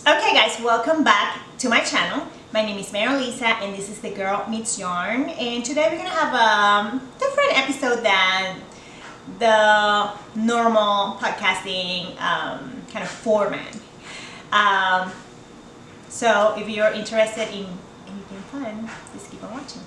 Okay guys, welcome back to my channel. My name is Lisa and this is The Girl Meets Yarn, and today we're gonna have a different episode than the normal podcasting kind of format. So if you're interested in anything fun, just keep on watching.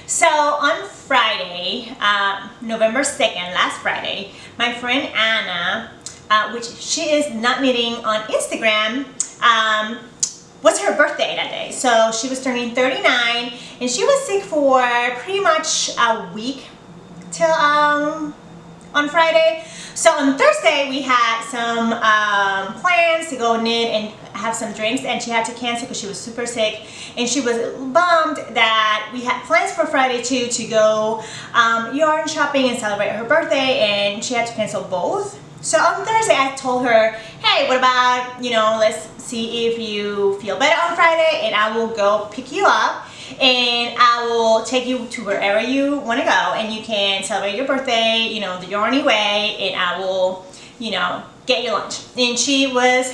So on Friday, November 2nd, last Friday, my friend Anna, which she is not knitting on Instagram, was her birthday that day. So she was turning 39 and she was sick for pretty much a week till on Friday. So on Thursday we had some plans to go knit and have some drinks, and she had to cancel because she was super sick, and she was bummed that we had plans for Friday too to go yarn shopping and celebrate her birthday, and she had to cancel both. So on Thursday I told her, hey, what about, let's see if you feel better on Friday and I will go pick you up and I will take you to wherever you want to go and you can celebrate your birthday, the yarny way, and I will, get you lunch. And she was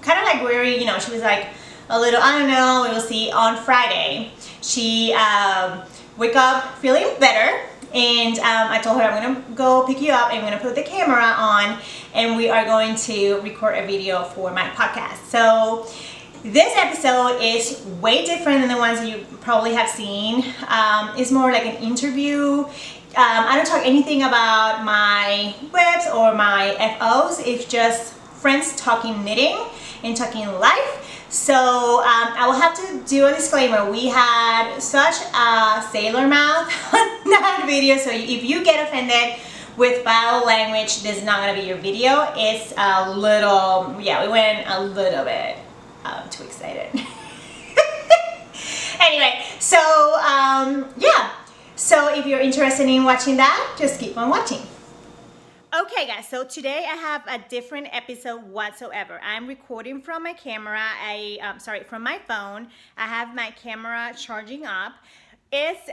kind of like weary, she was like a little, I don't know, we will see on Friday. She wake up feeling better, and I told her I'm gonna go pick you up and I'm gonna put the camera on and we are going to record a video for my podcast. So this episode is way different than the ones that you probably have seen. It's more like an interview. I don't talk anything about my webs or my FOs. It's just friends talking knitting and talking life. So I will have to do a disclaimer. We had such a sailor mouth on that video, so if you get offended with foul language, this is not going to be your video. It's a little, we went a little bit too excited. Anyway, so so if you're interested in watching that, just keep on watching. Okay guys, so today I have a different episode whatsoever. I'm recording from my camera, from my phone. I have my camera charging up. It's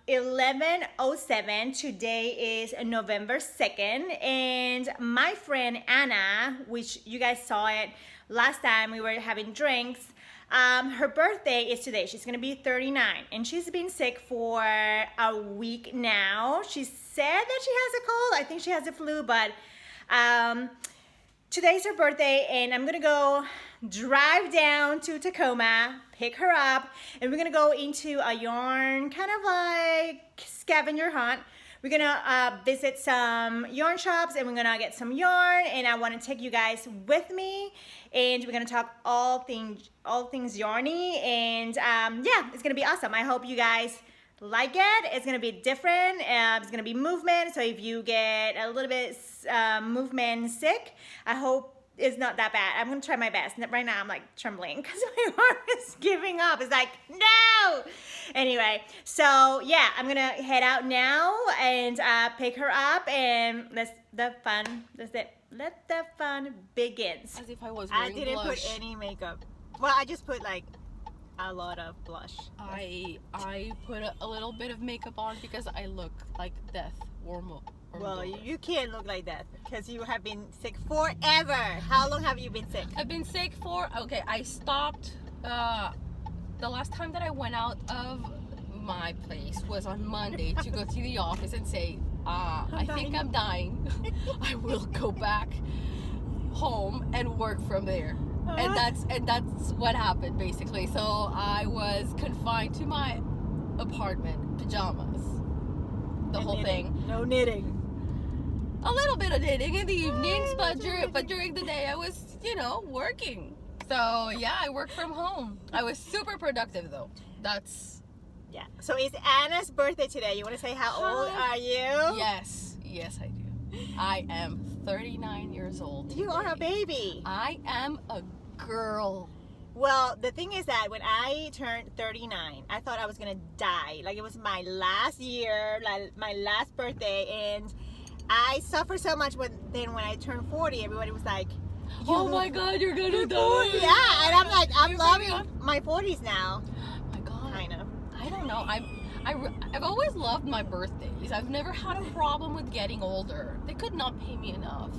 11:07. Today is November 2nd, and my friend Anna, which you guys saw it last time we were having drinks, her birthday is today. She's gonna be 39 and she's been sick for a week now. She said that she has a cold. I think she has the flu, but today's her birthday and I'm gonna go drive down to Tacoma, pick her up, and we're gonna go into a yarn kind of like scavenger hunt. We're gonna visit some yarn shops and we're gonna get some yarn, and I want to take you guys with me, and we're gonna talk all things yarny, and it's gonna be awesome. I hope you guys like it. It's gonna be different. It's gonna be movement, so if you get a little bit movement sick, I hope it's not that bad. I'm gonna try my best. Right now I'm like trembling because my arm is giving up. It's like, no! Anyway, so yeah, I'm gonna head out now and pick her up, and let the fun begins. As if I was wearing blush. I didn't put any makeup. Well, I just put like a lot of blush. I put a little bit of makeup on because I look like death or more. Well, you can't look like that because you have been sick forever. How long have you been sick? I've been sick I stopped, the last time that I went out of my place was on Monday to go to the office and say, I think I'm dying. I will go back home and work from there. And that's what happened basically. So I was confined to my apartment, pajamas, the whole thing. No knitting. A little bit of knitting in the evenings, but during the day I was, working. So yeah, I work from home. I was super productive though. That's Yeah. So it's Anna's birthday today. You want to say how old are you? yes, I do. I am 39 years old. You are a today. baby. I am a girl. Well, the thing is that when I turned 39, I thought I was going to die. Like, it was my last year, like my last birthday, and I suffered so much. Then when I turned 40, everybody was like, Oh my God, you're gonna die. Yeah, and I'm like, I'm You're loving gonna- my 40s now. My God. Kind of. I don't know. I've always loved my birthdays. I've never had a problem with getting older. They could not pay me enough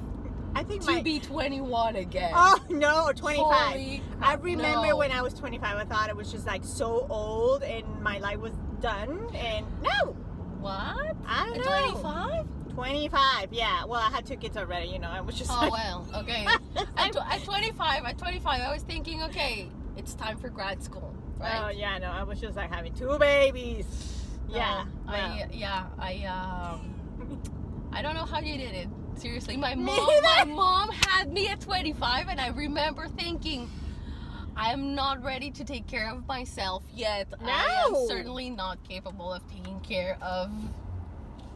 I think to be 21 again. Oh no, or 25. Holy I crap, remember no. when I was 25, I thought it was just like so old and my life was done. And no, What? I don't At know. 25? 25, yeah. Well, I had 2 kids already, you know. I was just Oh like, well, okay. At 25, I was thinking, okay, it's time for grad school, right? oh yeah, no, I was just like having 2 babies. Yeah, No, well. I don't know how you did it. Seriously, my Me mom had me at 25, and I remember thinking, I am not ready to take care of myself yet. I am No. certainly not capable of taking care of,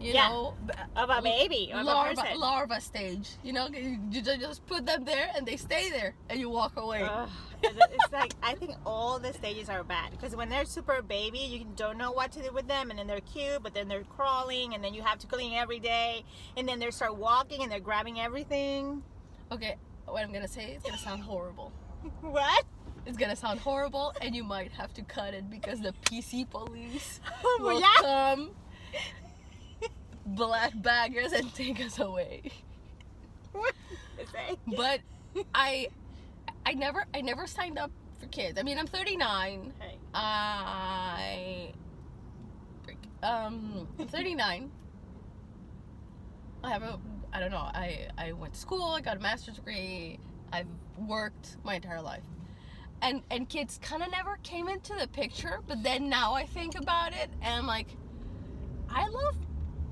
you Yeah. know, Of a baby, of a person. larva stage. You know, you just put them there and they stay there, and you walk away. Ugh, it's like, I think all the stages are bad because when they're super baby, you don't know what to do with them, and then they're cute, but then they're crawling, and then you have to clean every day, and then they start walking and they're grabbing everything. Okay, what I'm gonna say is gonna sound horrible. What? It's gonna sound horrible, and you might have to cut it because the PC police will Yeah. come, black baggers, and take us away. What to say? But I never signed up for kids. I mean, I'm 39. Hey. I'm 39. I don't know. I went to school. I got a master's degree. I've worked my entire life. And kids kind of never came into the picture, but then now I think about it, and I'm like, I love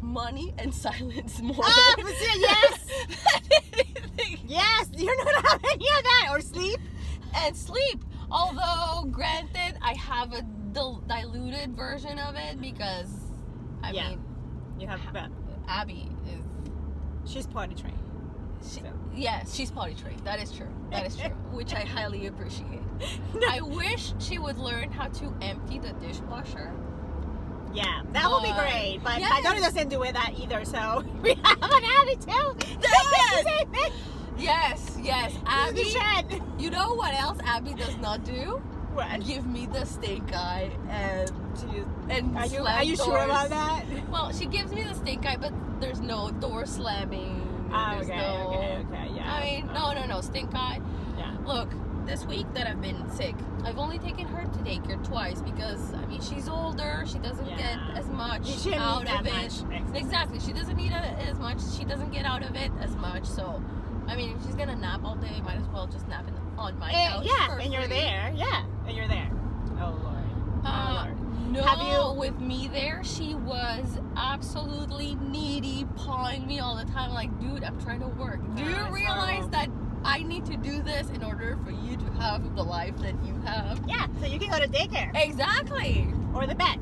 money and silence more. Ah, but see, yes. than anything. Yes, you're not having any of that. Or sleep. And sleep. Although, granted, I have a diluted version of it because, I Yeah. mean, You have Abby is. she's potty trained. Yes, she's potty trained. That is true. That is true. Which I highly appreciate. No. I wish she would learn how to empty the dishwasher. Yeah, that would be But- great. But Yes. my daughter doesn't do it that either, so we have an Abby too. Yes. Same thing. Yes. Abby. The shed. You know what else Abby does not do? What? Give me the stink eye and Are you slam sure doors. about that? Well, she gives me the stink eye, but there's no door slamming. Oh, There's okay, no, yeah. I mean, no, stink eye. Yeah. Look, this week that I've been sick, I've only taken her to daycare twice because, I mean, she's older. She doesn't Yeah. get as much You shouldn't out need that of it. much exercise. Exactly. She doesn't need it as much. She doesn't get out of it as much. So, I mean, if she's going to nap all day, might as well just nap on my couch. Yeah, for and you're free. there. Yeah, and you're there. Oh, Lord. Oh, Lord. No, Have you- with me there, she was absolutely needy, pawing me all the time. Like, dude, I'm trying to work. Do you That's realize horrible. that I need to do this in order for you to have the life that you have? Yeah, so you can go to daycare Exactly. or the vet.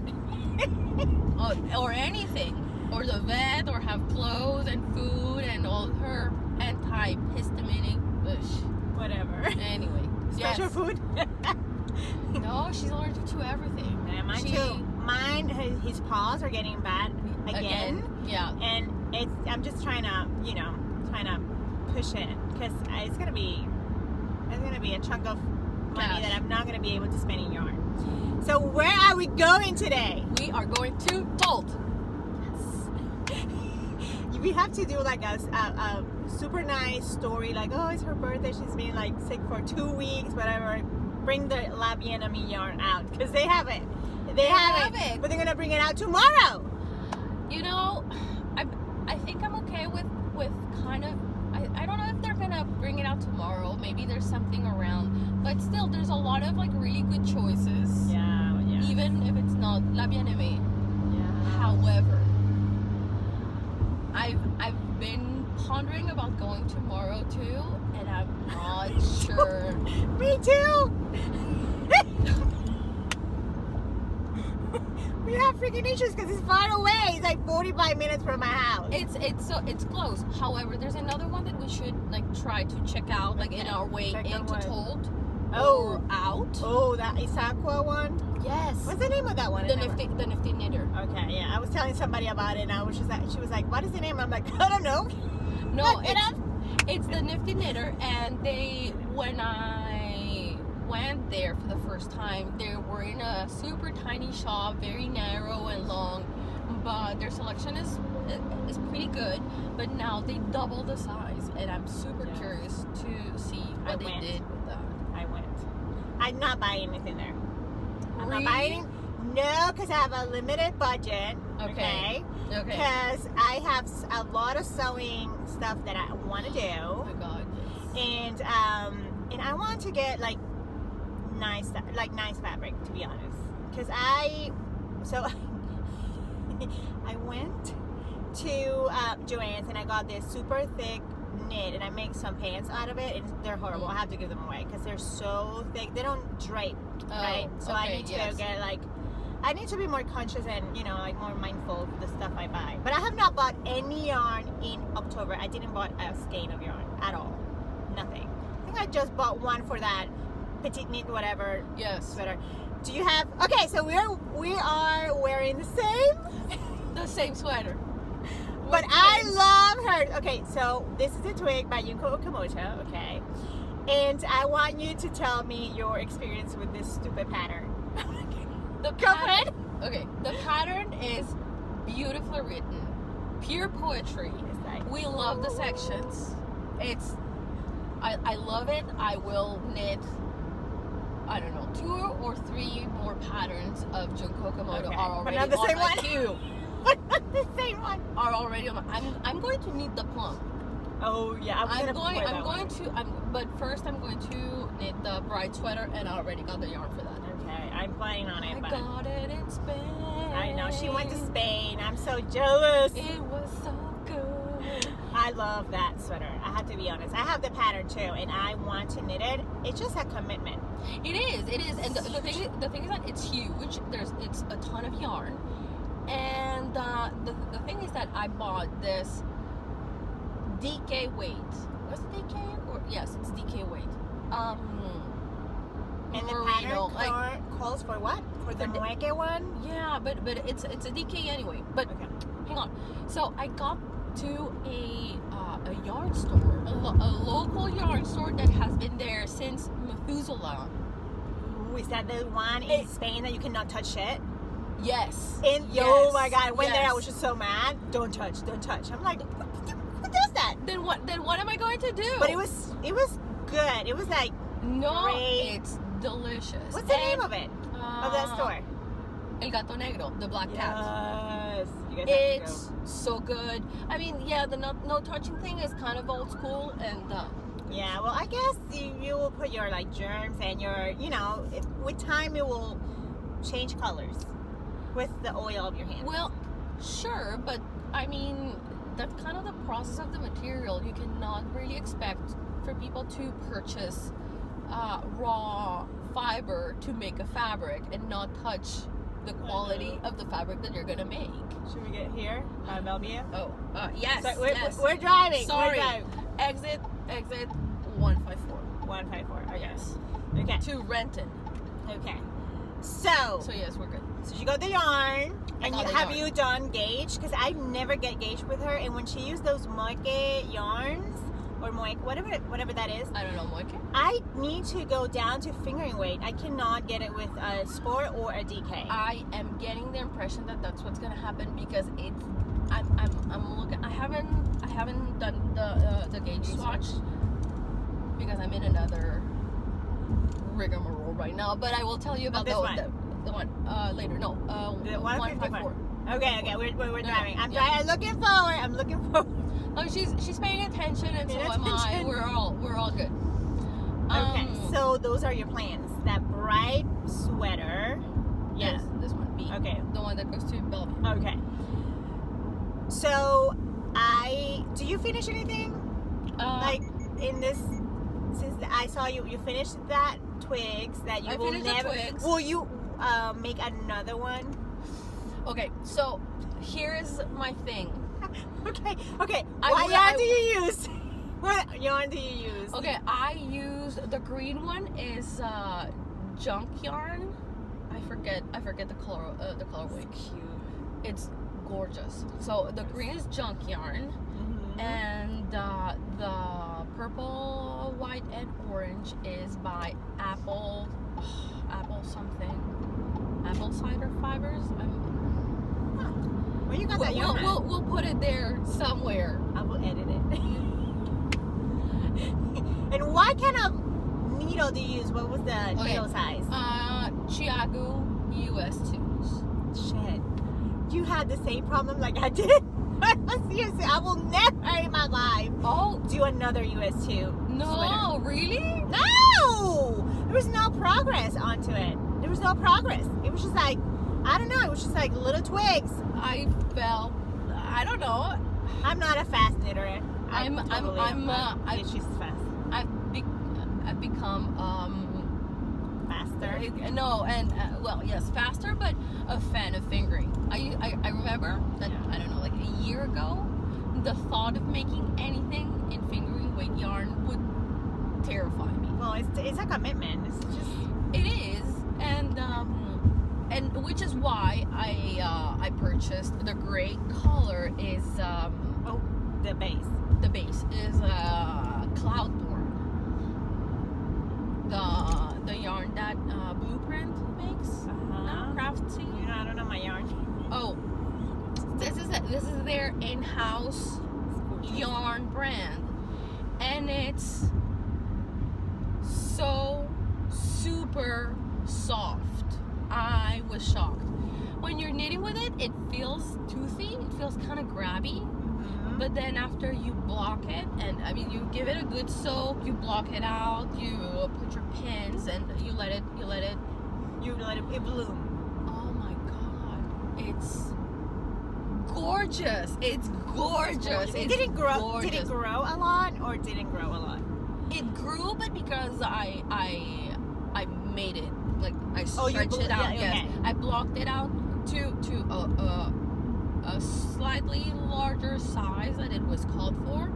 Or anything. Or the vet, or have clothes and food and all her antihistaminic. Whatever. Anyway. Special yes. food. No, she's allergic to everything. Yeah, mine She- too. Mine, his paws are getting bad again. Yeah. And I'm just trying to push it because it's gonna be a chunk of money Cash. that I'm not gonna be able to spend in yarn. So where are we going today? We are going to Bolt. We have to do like a super nice story, like, oh, it's her birthday, she's been like sick for 2 weeks, whatever. Bring the La Vietnamese yarn out because they have it. They have it, but they're gonna bring it out tomorrow. You know, I think I'm okay with kind of. I don't know if they're gonna bring it out tomorrow. Maybe there's something around, but still, there's a lot of like really good choices. Yeah. Even if it's not La Bien-Aimée. Yeah. However, I've been pondering about going tomorrow too, and I'm not sure. Me too. We have freaking issues because it's far away. It's like 45 minutes from my house. It's close. However, there's another one that we should like try to check out, like in our way Check out into what? Told Oh. or out. Oh, that Issaquah one? Yes. What's the name of that one? The nifty knitter. Okay, yeah. I was telling somebody about it and I was just like, she was like, what is the name? I'm like, I don't know. No, Look it up. it's the nifty knitter, and when I went there for the first time, they were in a super tiny shop, very narrow and long, but their selection is pretty good. But now they double the size, and I'm super curious to see what they did with that. I went. I'm not buying anything there. I'm Really? not buying. No, because I have a limited budget. Okay. Okay. Because I have a lot of sewing stuff that I want to do, Oh my god. Yes. and I want to get like nice fabric, to be honest. Because I went to Joann's and I got this super thick knit, and I make some pants out of it, and they're horrible. I have to give them away because they're so thick. They don't drape, right? So I need to get like, I need to be more conscious and, you know, like more mindful of the stuff I buy. But I have not bought any yarn in October. I didn't buy a skein of yarn at all. Nothing. I think I just bought one for that petite knit whatever Yes. sweater. Do you have? Okay, so we are wearing the same. The same sweater. But I love her. Okay, so this is a twig by Junko Okamoto, okay? And I want you to tell me your experience with this stupid pattern. The Go for it. Okay, the pattern is beautifully written, pure poetry. It's like, We love the sections. I love it. I will knit, I don't know, 2 or 3 more patterns of Junko Okamoto Okay, are but already not the on same my one? queue. the same one. Are already on my, I'm going to knit the plum. Oh yeah, But first I'm going to knit the bride sweater, and I already got the yarn for that. Okay, I'm planning on it. I But got it in Spain. I know she went to Spain. I'm so jealous. It was so good. I love that sweater. I have to be honest. I have the pattern too, and I want to knit it. It's just a commitment. It is, and the thing is that it's huge. It's a ton of yarn, and the thing is that I bought this DK weight. Was it DK or yes, it's DK weight. And the merino, pattern calls for what? For the Moeke one? Yeah, but it's a DK anyway. But Okay. hang on. So I got to a yarn store, a local yarn store that has been there since Methuselah. Ooh, is that the one in Spain that you cannot touch shit? Yes. Oh my god, I went there, I yes. was just so mad. Don't touch, don't touch. I'm like, who does that? Then what am I going to do? But it was good. It was like, no, great. it's delicious. What's the name of it? Of that store? El Gato Negro, the black cat. Yes. You guys have It's to go. so good. I mean, yeah, the no touching thing is kind of old school, and Yeah, well, I guess you will put your like germs and your, you know, with time it will change colors with the oil of your hand. well, sure, but I mean, that's kind of the process of the material. You cannot really expect for people to purchase raw fiber to make a fabric and not touch the quality of the fabric that you're gonna make. Should we get here by Bellevue? Oh, yes, So yes. we're driving. Sorry. We're driving. Exit 154. 154. Okay. Yes. Okay. To Renton. Okay. So So yes, we're good. you got the yarn, and got the have yarn. you done gauge? Because I never get gauge with her, and when she used those moike yarns or moike, whatever that is, I don't know, Moike. I need to go down to fingering weight. I cannot get it with a sport or a DK. I am getting the impression that that's what's gonna happen because it's. I'm looking. I haven't done the gauge swatch because I'm in another rigmarole right now. But I will tell you about this one. the one later. No, The 154. Okay, we're No, driving. I'm yeah. looking forward. Oh, she's paying attention, and so Paying am I. attention. We're all good. Okay, so those are your plans. That bright sweater. yes, this one B. Okay. The one that goes to Bellevue. Okay. So I do you finish anything? Like in this, since I saw you finished that twigs that you I will finished the never. twigs. Will you make another one? Okay, so here's my thing. Okay. I What will- yarn I- do you use? What yarn do you use? Okay, I use the green one is junk yarn. I forget the color the colorway. Cute. It's gorgeous. So the green is junk yarn, and the purple, white, and orange is by Apple something. Apple cider fibers. Where you got that yarn? We'll put it there somewhere. I will edit it. And what kind of needle do you use? What was the needle size? Chiago US2s. Shit. You had the same problem like I did. Seriously, I will never in my life do another US2 No, sweater. really? No! There was no progress onto it. There was no progress. It was just like, I don't know, it was just like little twigs. I don't know. I'm not a fast knitter. I've she's fast. I've become Faster? no, and well, yes, faster, but a fan of fingering. I remember that, I don't know, like a year ago, the thought of making anything in fingering weight yarn would terrify me. Well, it's a commitment. It's just... It is, and which is why I purchased the gray color is the base. the base is Cloudborn. The yarn that Blueprint makes, not Craftsy. You know, I don't know my yarn. Oh, this is their in-house yarn brand, and it's so super soft. I was shocked. When you're knitting with it, it feels toothy. It feels kind of grabby. But then after you block it, and I mean, you give it a good soak, you block it out, you put your pins, and you let it bloom. Oh my God, it's gorgeous. It's gorgeous. Did it grow? Gorgeous. Did it grow a lot, or didn't grow a lot? It grew, but because I made it, like I stretched it out. Yeah, Yes, okay. I blocked it out to a slightly larger size that it was called for,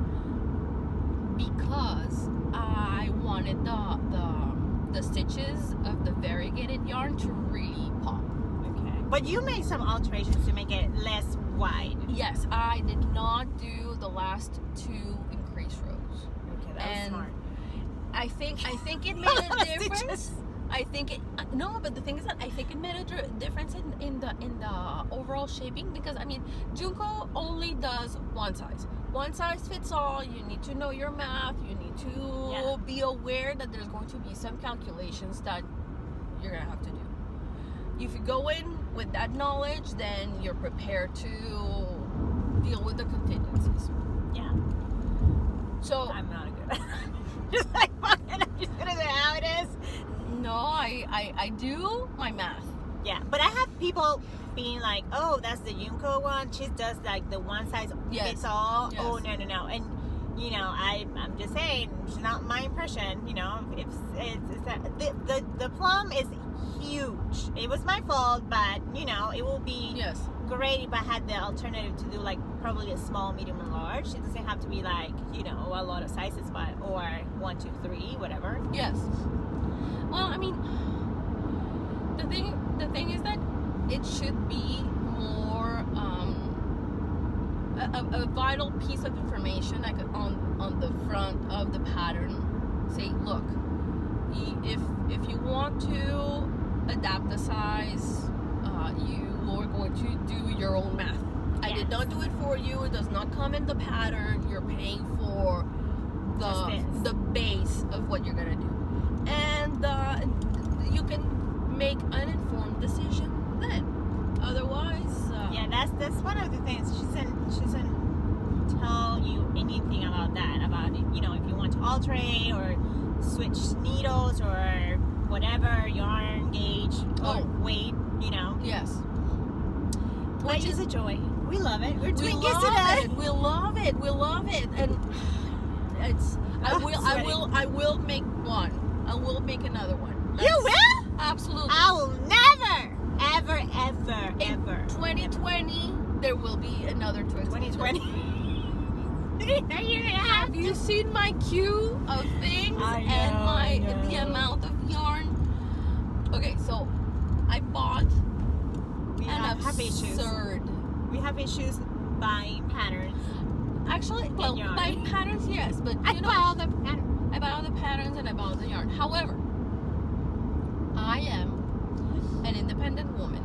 because I wanted the stitches of the variegated yarn to really pop. Okay. But you made some alterations to make it less wide. Yes, I did not do the last two increase rows. Okay, that was smart. I think it made a difference. I think but the thing is that I think it made a difference in the overall shaping, because I mean, Junko only does one size. One size fits all. You need to know your math. You need to be aware that there's going to be some calculations that you're gonna have to do. If you go in with that knowledge, then you're prepared to deal with the contingencies. Yeah. So I'm not good. Just like fucking, I'm just gonna say how it is. no, I do my math. Yeah, but I have people being like, "Oh, that's the Yunko one. She does like the one size fits all." Yes. Oh no, and you know, I'm just saying, it's not my impression. You know, it's the plum is huge. It was my fault, but you know, it will be great if I had the alternative to do like probably a small, medium, and large. It doesn't have to be like, you know, a lot of sizes, but or 1, 2, 3, whatever. Yes. Well, I mean, the thing is that it should be more a vital piece of information, like on the front of the pattern. Say, look, if you want to adapt the size, you are going to do your own math. I did not do it for you. It does not come in the pattern. You're paying for the base of what you're gonna do, and you can make an informed decision then. Otherwise, that's one of the things. She doesn't tell you anything about that. About it, you know, if you want to alter or switch needles or whatever, yarn gauge or weight, you know. Yes. Which is a joy. We love it. We're We twinkies love today. it. We love it. We love it. And it's. I will make one. I will make another one. You will? Absolutely. I will never, ever, ever, In ever. 2020, there will be another 2020. Have you seen my queue of things and the amount of yarn? Okay, so I bought We an have issues. absurd. We have issues buying patterns. Actually, well, yarn. by patterns, yes, but I you know, buy all the patterns. I buy all the patterns and I buy all the yarn. However, I am an independent woman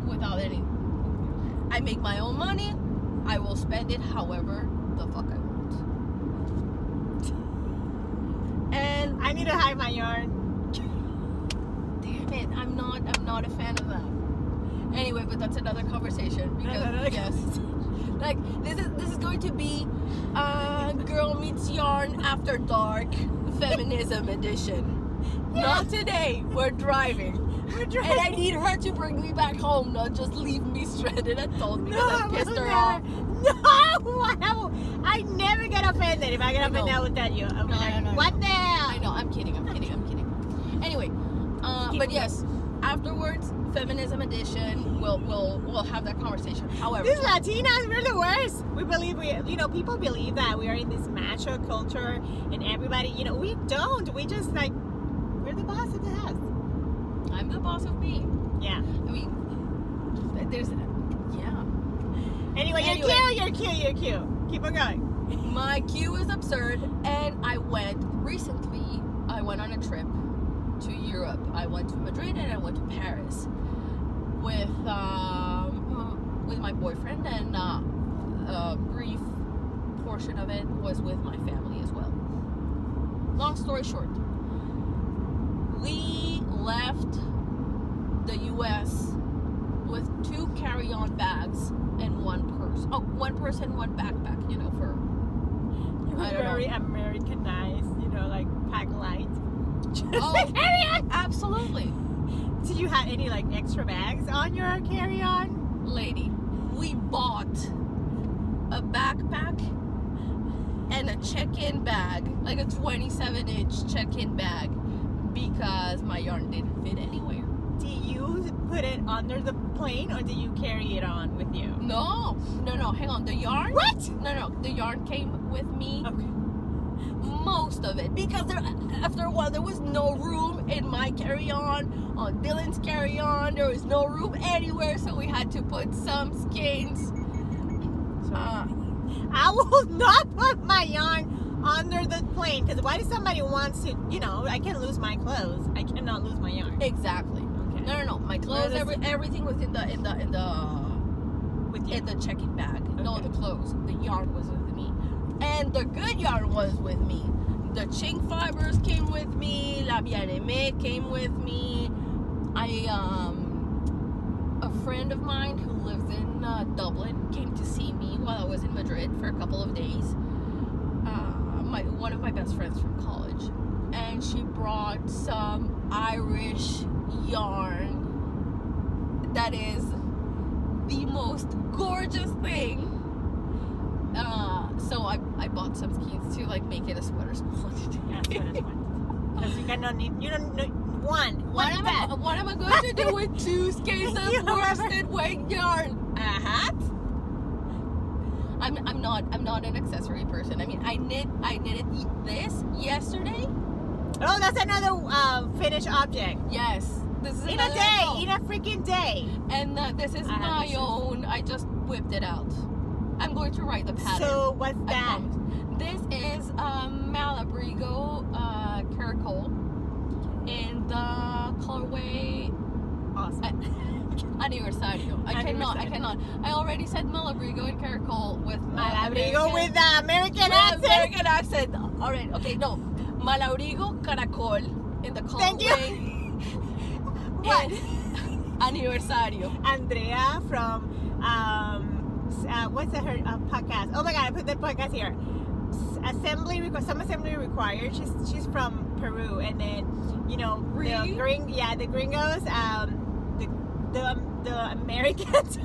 without any. I make my own money. I will spend it however the fuck I want. And I need to hide my yarn. damn it, I'm not a fan of that. Anyway, but that's another conversation because Another yes, like this is going to be Girl Meets Yarn After Dark Feminism Edition. Not today. We're driving. And I need her to bring me back home, not just leave me stranded at home because I pissed her off. No, I never get offended. If I get offended, I will tell you. I'll be like, No. what the hell? I know, I'm kidding. Anyway, but yes, afterwards, Feminism Edition, we'll have that conversation. However, These Latinas, we're the worst. We believe people believe that we are in this macho culture and everybody, we don't. We just like, we're the boss of the house. I'm the boss of me. Yeah. I mean, there's, yeah. Anyway, you're cute. Keep on going. My queue is absurd, and I went on a trip to Europe. I went to Madrid and I went to Paris with my boyfriend, and a brief portion of it was with my family as well. Long story short, we left the U.S. with 2 carry-on bags and 1 purse. Oh, 1 purse and 1 backpack, for... I don't Very know. Americanized, like pack light. Oh, Carry on. absolutely. Did you have any like extra bags on your carry-on? Lady, we bought a backpack and a check-in bag, like a 27-inch check-in bag, because my yarn didn't fit anywhere. Do you put it under the plane or do you carry it on with you? No, hang on. The yarn? What? No, the yarn came with me. Okay. Most of it, because after a while there was no room in my carry-on, on Dylan's carry-on, there was no room anywhere, so we had to put some skeins. I will not put my yarn under the plane, because why does somebody wants to, I can lose my clothes. I cannot lose my yarn. Exactly. Okay. No. My clothes, everything was in the With you. in the check-in bag. Okay. No, the clothes. The yarn was with me, and the good yarn was with me. The chink fibers came with me. La bien-aimée came with me. A friend of mine who lives in Dublin came to see me while I was in Madrid for a couple of days. One of my best friends from college, and she brought some Irish yarn that is the most gorgeous thing. So I bought some skeins to make it a sweater quantity. Because you cannot need, you don't know, one. What am I going to do with 2 skeins of worsted weight yarn? A hat? I'm not an accessory person. I mean, I knitted this yesterday. Oh, that's another finished object. Yes, this is In a day, in a freaking day. And this is my own. I just whipped it out. I'm going to write the pattern. So what's that? This is Malabrigo Caracol in the colorway Aniversario. I cannot. I already said Malabrigo and Caracol with Malabrigo with the American accent. American accent. All right. Okay. No. Malabrigo Caracol in the colorway. Thank you. What? Aniversario. Andrea from what's her podcast? Oh my god, I put that podcast here. Some assembly required. She's from Peru, and then Really? the gringos. The the Americans,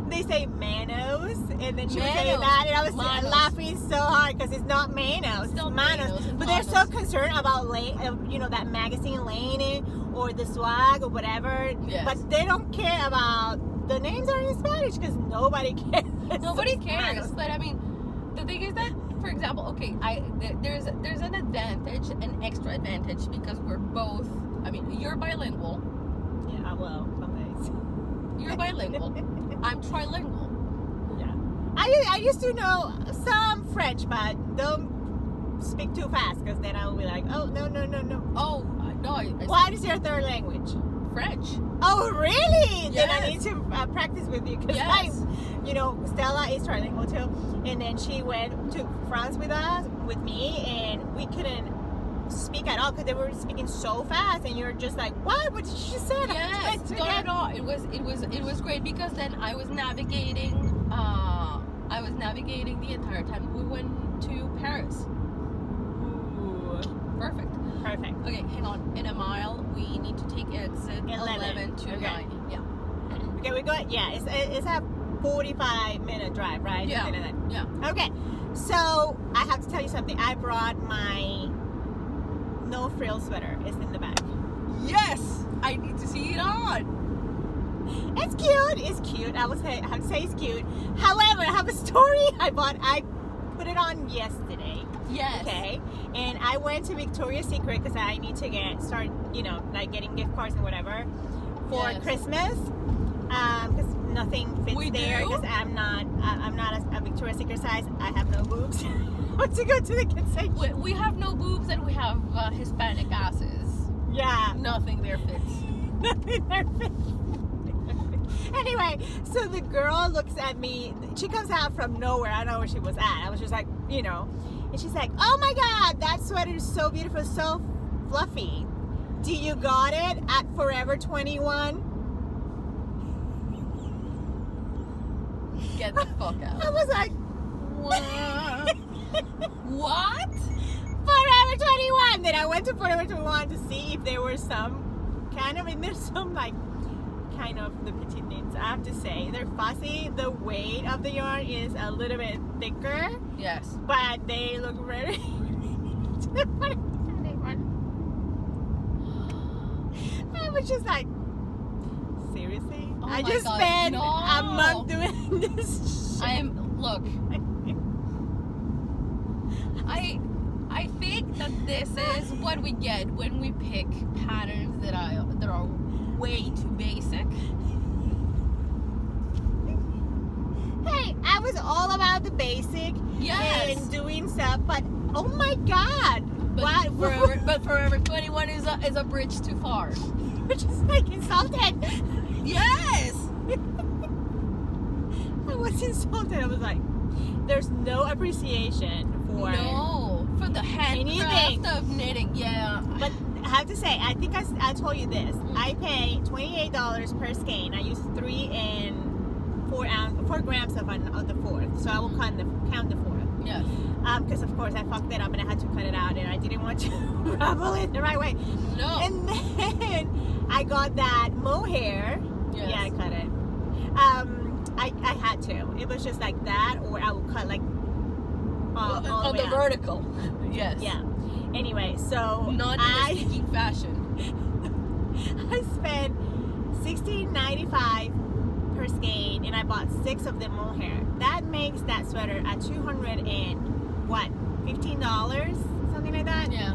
they say manos, and then she was saying Manos. that, and I was Manos. laughing so hard because it's not manos, Still it's manos. manos and But they're so manos. concerned about that magazine laying it or the swag or whatever. Yes. But they don't care about the names are in Spanish because nobody cares. Nobody It's cares. manos. But I mean, the thing is that, for example, okay, there's an advantage, an extra advantage, because we're both. I mean, you're bilingual. Yeah, well, some days. You're bilingual. I'm trilingual. Yeah. I used to know some French, but don't speak too fast because then I will be like, oh, no. Oh no, I What is your third language? French. Oh, really? Then I Yes. need to practice with you because Yes. Stella is trilingual too, and then she went to France with me, and we couldn't speak at all because they were speaking so fast, and you're just like, what did she say? Yes, not at all. It was great because then I was navigating. I was navigating the entire time we went to Paris. Perfect. Perfect. Okay, hang on. In a mile, we need to take exit 11 to Okay. 90. Yeah. Okay, we go. Yeah, it's a 45-minute drive, right? Yeah. Something like that. Yeah. Okay, so I have to tell you something. I brought my no frill sweater. It's in the bag. Yes, I need to see it on. It's cute. It's cute. I would say it's cute. However, I have a story. I put it on yesterday. Yes. Okay, and I went to Victoria's Secret because I need to start getting gift cards and whatever for Yes. Christmas. Because nothing fits We there do? because I'm not a Victoria's Secret size. I have no boobs. To go to the kids section. We have no boobs and we have Hispanic asses. Yeah. Nothing there fits. Anyway, so the girl looks at me. She comes out from nowhere. I don't know where she was at. I was just like, and she's like, oh my God, that sweater is so beautiful, so fluffy. Do you got it at Forever 21? Get the fuck I out. was like, What? Forever 21. Then I went to Forever 21 to see if there were some there's some kind of the petite knits. I have to say, they're fussy. The weight of the yarn is a little bit thicker, Yes. but they look very. I was just like, seriously? Oh I my just God, spent no. a month doing this shit. Look. I think that this is what we get when we pick patterns that are way too basic. Hey, I was all about the basic Yes. and doing stuff, but oh my God, But what? Forever 21 is a bridge too far. Which is like insulted. Yes. I was insulted. I was like, there's no appreciation for For the handcraft of knitting. Yeah. But I have to say, I think I told you this. I pay $28 per skein. I use 3 and 4 grams of the fourth. So I will count the fourth. Yes. Because of course I fucked it up and I had to cut it out and I didn't want to ravel it the right way. No. And then I got that mohair. Yes. Yeah, I cut it. I had to. It was just like that, or I would cut like all the on way the up. vertical. Yes. Yeah. Anyway, so Not in a sneaky fashion. I spent $16.95 per skein, and I bought 6 of the mohair. That makes that sweater at $15, something like that. Yeah.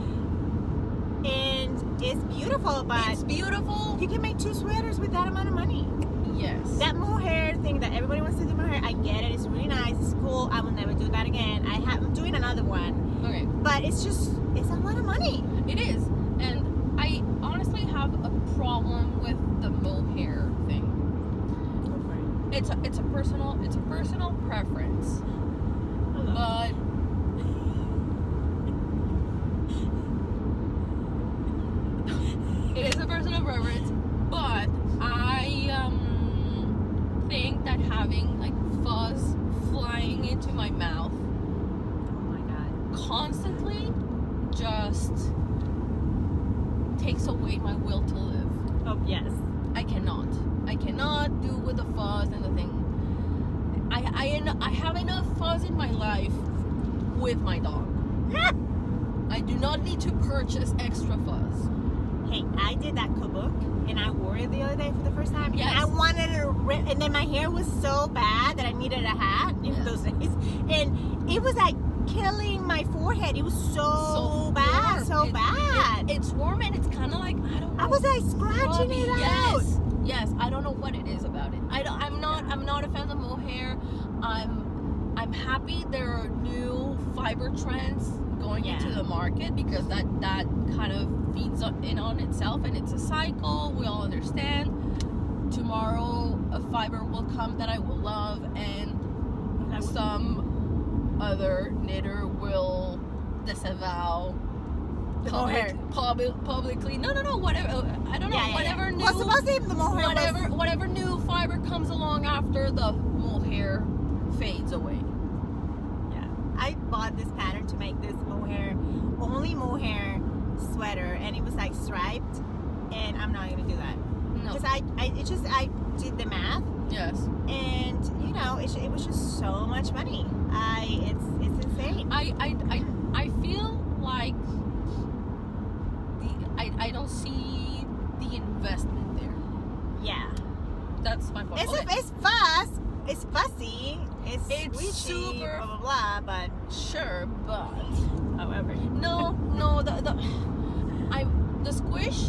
And it's beautiful, but It's beautiful. you can make 2 sweaters with that amount of money. Yes. That mohair thing that everybody wants to do mohair, I get it. It's really nice. It's cool. I will never do that again. I'm doing another one, Okay. but it's a lot of money. It is, and I honestly have a problem with the mohair thing. It's a personal preference, but it is a personal preference. But I think that having like fuzz flying into my mouth Oh my God. constantly just takes away my will to live. Oh yes. I cannot do with the fuzz and the thing. I have enough fuzz in my life with my dog. I do not need to purchase extra fuzz. Hey, I did that kabuk and I wore it the other day for the first time. Yes. And I wanted to rip, and then my hair was so bad that I needed a hat in those days. And it was like killing my forehead. It was so bad, warm. so bad. It's warm and it's kind of like, I don't know. I was like scratching it out. Yes. I don't know what it is about it. I'm not a fan of mohair. I'm happy there are new fiber trends going into the market, because that kind of feeds in on itself, and it's a cycle. We all understand. Tomorrow a fiber will come that I will love, and some other knitter will disavow the mohair publicly. No, whatever. I don't know. Whatever new. Well, supposedly the mohair whatever new fiber comes along after the mohair fades away. I bought this pattern to make this only mohair sweater, and it was like striped, and I'm not gonna do that. No. Because I did the math. Yes. And you know, it was just so much money. It's insane. I feel like I don't see the investment there. Yeah. That's my point. It's fussy. It's squishy, super, blah blah blah. But sure, but however, no, the squish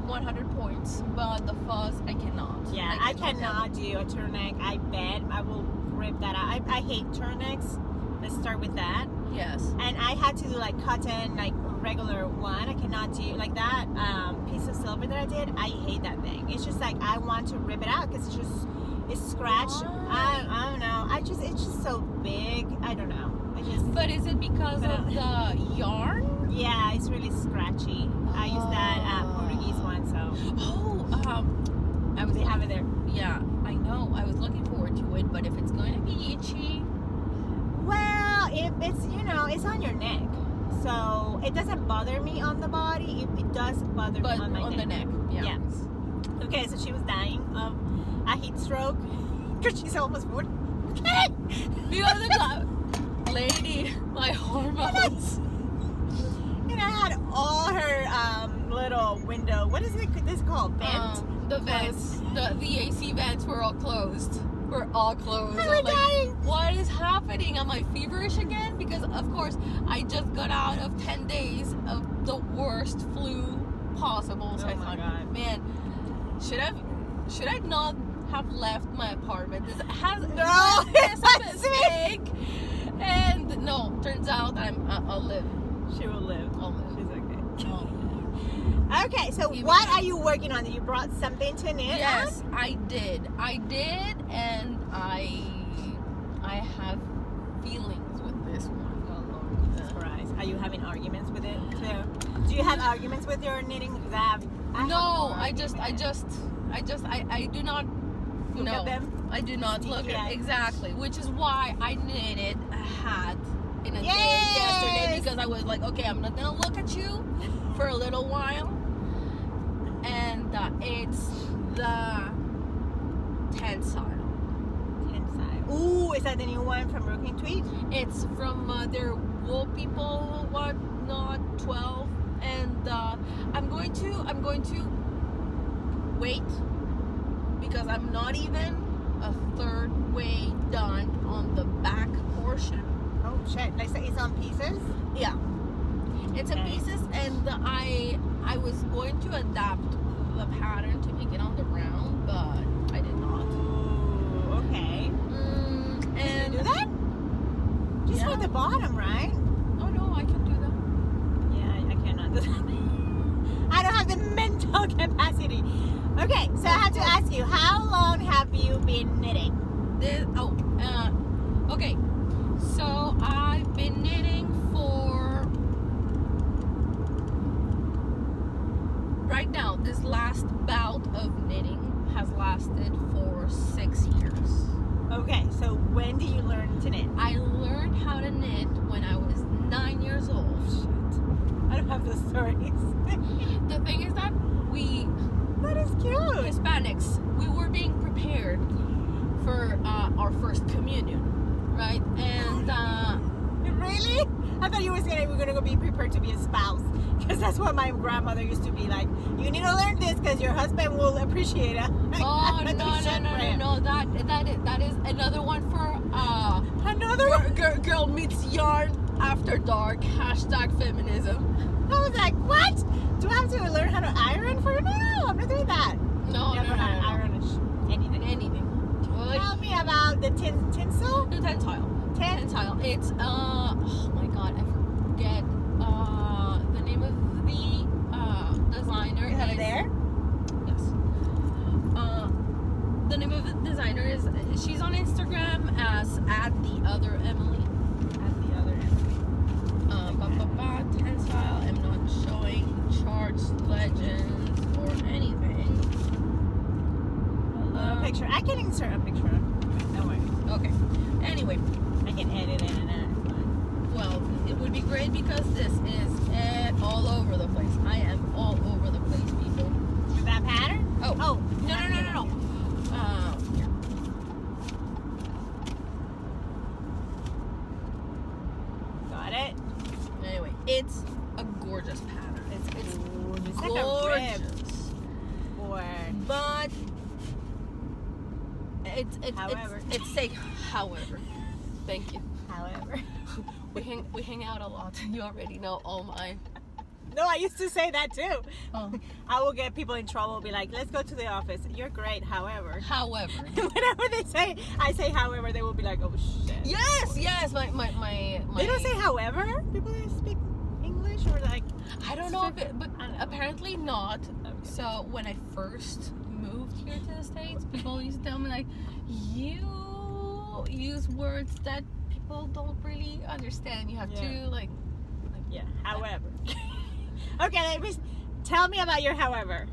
100 points, but the fuzz I cannot. Yeah, I cannot do a turtleneck. I bet I will rip that out. I hate turtlenecks. Let's start with that. Yes. And I had to do like cotton, like regular one. I cannot do like that piece of silver that I did. I hate that thing. It's just like I want to rip it out because it's scratched. I don't know. It's just so big. I don't know. But is it because of the yarn? Yeah, it's really scratchy. I used that Portuguese one, so. They have it there. Yeah, I know. I was looking forward to it, but if it's going to be itchy. Well, it's on your neck, so it doesn't bother me on the body. It does bother me on my neck. The neck. Yeah. Okay, so she was dying of a heat stroke because she's almost 40. Okay. Because of that, lady, my hormones. And I had all her little window. What is this called? Vent. The vents, the AC vents were all closed. We're all closed. I'm dying. What is happening? Am I feverish again? Because of course I just got out of 10 days of the worst flu possible. So I thought, man, should I not have left my apartment? It's a mistake. And no, turns out I'll live. She will live. I'll live. She's okay. Okay, so what are you working on? You brought something to knit? Yes, I did, and I have feelings with this one. Oh Lord Jesus Christ! Are you having arguments with it too? Do you have arguments with your knitting? I do not look at them. I do not look at exactly, which is why I knitted a hat in a day yesterday, because I was like, okay, I'm not gonna look at you for a little while. And it's the tensile. Ooh, is that the new one from Brooklyn Tweet? It's from their Wool People Whatnot 12, and I'm going to wait, because I'm not even a third way done on the back portion. Oh shit! Like it's on pieces? Yeah. It's in pieces, and I was going to adapt the pattern to make it on the round, but I did not. Ooh, okay. Can you do that? Just for the bottom, right? Oh no, I can do that. Yeah, I cannot do that. I don't have the mental capacity. Okay, so I have to ask you, how long have you been knitting? Okay. So I've been knitting for, right now, this last bout of knitting has lasted for 6 years. Okay, so when did you learn to knit? I learned how to knit when I was 9 years old. Shit. I don't have the stories. The thing is that That is cute. Hispanics, we were being prepared for our first communion, right? And Really? I thought you were saying we were gonna be prepared to be a spouse, because that's what my grandmother used to be like. You need to learn this because your husband will appreciate it. oh no, that is another one for Another one. girl meets yarn after dark #feminism. I was like, what? Do I have to learn how to iron for you? No, I'm not doing that. No, Never had iron anything. Tell me about the tinsel. The tensile. It's oh my god, I forget the name of the designer. Is it there? Yes. The name of the designer is, she's on Instagram as @theotheremily. Tensile. I'm not showing charts, legends, or anything. A picture. I can insert a picture. Don't worry. Okay. Anyway, I can edit it and that. well, it would be great because this is all over the place. I am all over the place, people. Is that pattern? Oh. Oh. No. Yeah. Got it. Anyway, it's a gorgeous pattern. It's It's like a gorgeous. rib. Or But However. it's like, however. Thank you. however. We hang out a lot. You already know all my. No, I used to say that too. Oh. I will get people in trouble. Be like, let's go to the office. You're great, however. However. Whenever I say however, they will be like, oh shit. Yes. My. They don't say however. People that speak English or like. I don't know if it, but I don't know. apparently not. Okay. So when I first moved here to the States, people used to tell me like, you use words that people don't really understand. You have Yeah. to like. Yeah. However. Okay, tell me about your however.